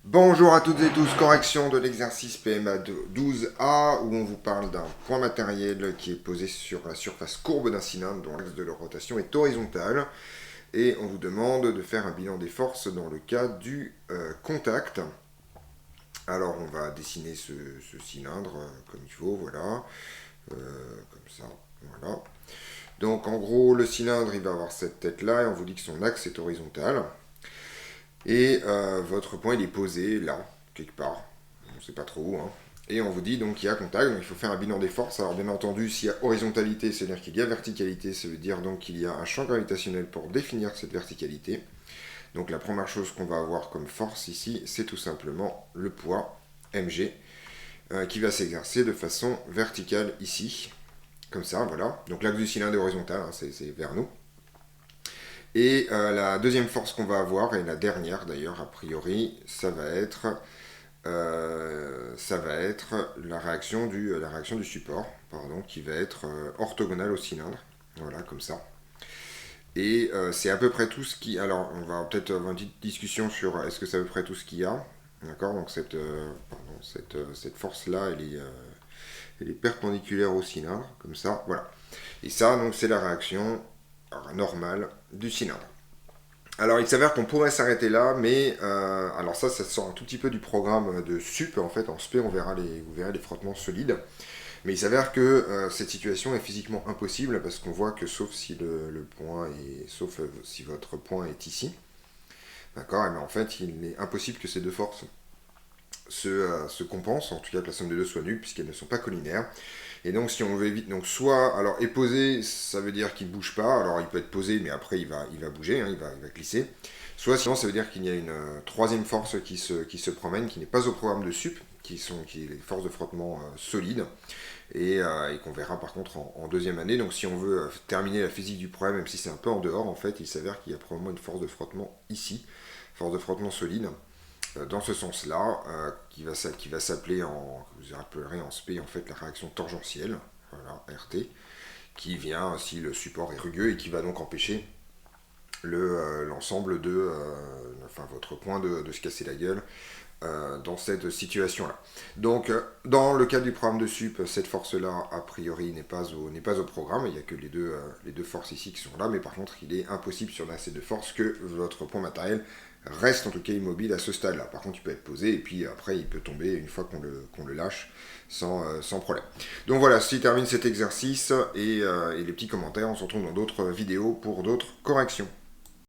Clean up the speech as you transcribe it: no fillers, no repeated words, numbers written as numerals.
Bonjour à toutes et tous, correction de l'exercice PMA 12A où on vous parle d'un point matériel qui est posé sur la surface courbe d'un cylindre dont l'axe de leur rotation est horizontal et on vous demande de faire un bilan des forces dans le cas du contact. Alors on va dessiner ce cylindre comme il faut, voilà, comme ça, voilà. Donc en gros le cylindre il va avoir cette tête là et on vous dit que son axe est horizontal. Et votre point il est posé là, quelque part, on ne sait pas trop où, hein. Et on vous dit donc qu'il y a contact, donc il faut faire un bilan des forces. Alors bien entendu, s'il y a horizontalité, c'est-à-dire qu'il y a verticalité, ça veut dire donc qu'il y a un champ gravitationnel pour définir cette verticalité. Donc la première chose qu'on va avoir comme force ici, c'est tout simplement le poids, mg, qui va s'exercer de façon verticale ici, comme ça, voilà. Donc l'axe du cylindre est horizontal, hein, c'est vers nous. Et la deuxième force qu'on va avoir, et la dernière d'ailleurs a priori, ça va être la réaction du support, pardon, qui va être orthogonale au cylindre, voilà comme ça. Et c'est à peu près tout ce qui... Alors on va peut-être avoir une petite discussion sur est-ce que c'est à peu près tout ce qu'il y a. D'accord, donc cette force-là, elle est perpendiculaire au cylindre, comme ça, voilà. Et ça, donc c'est la réaction normale du cylindre. Alors il s'avère qu'on pourrait s'arrêter là, mais alors ça sort un tout petit peu du programme de SUP, en fait, en SP vous verrez les frottements solides. Mais il s'avère que cette situation est physiquement impossible parce qu'on voit que sauf si sauf si votre point est ici, d'accord, et bien en fait il est impossible que ces deux forces se compensent, en tout cas que la somme des deux soit nulle puisqu'elles ne sont pas collinaires. Et donc si on veut éviter, donc soit, alors est posé, ça veut dire qu'il ne bouge pas, alors il peut être posé mais après il va bouger, hein, il va glisser. Soit sinon ça veut dire qu'il y a une troisième force qui se promène, qui n'est pas au programme de SUP, qui est les forces de frottement solides, et qu'on verra par contre en deuxième année. Donc si on veut terminer la physique du problème, même si c'est un peu en dehors, en fait, il s'avère qu'il y a probablement une force de frottement ici, force de frottement solide, dans ce sens-là, qui va s'appeler vous appellerez en SP en fait la réaction tangentielle, voilà, RT, qui vient si le support est rugueux et qui va donc empêcher l'ensemble enfin votre point de se casser la gueule dans cette situation-là. Donc, dans le cas du programme de SUP, cette force-là, a priori, n'est pas au programme. Il n'y a que les deux forces ici qui sont là, mais par contre, il est impossible sur assez de force que votre point matériel reste en tout cas immobile à ce stade-là. Par contre, il peut être posé et puis après, il peut tomber une fois qu'on le lâche sans problème. Donc voilà, ceci termine cet exercice et les petits commentaires. On se retrouve dans d'autres vidéos pour d'autres corrections.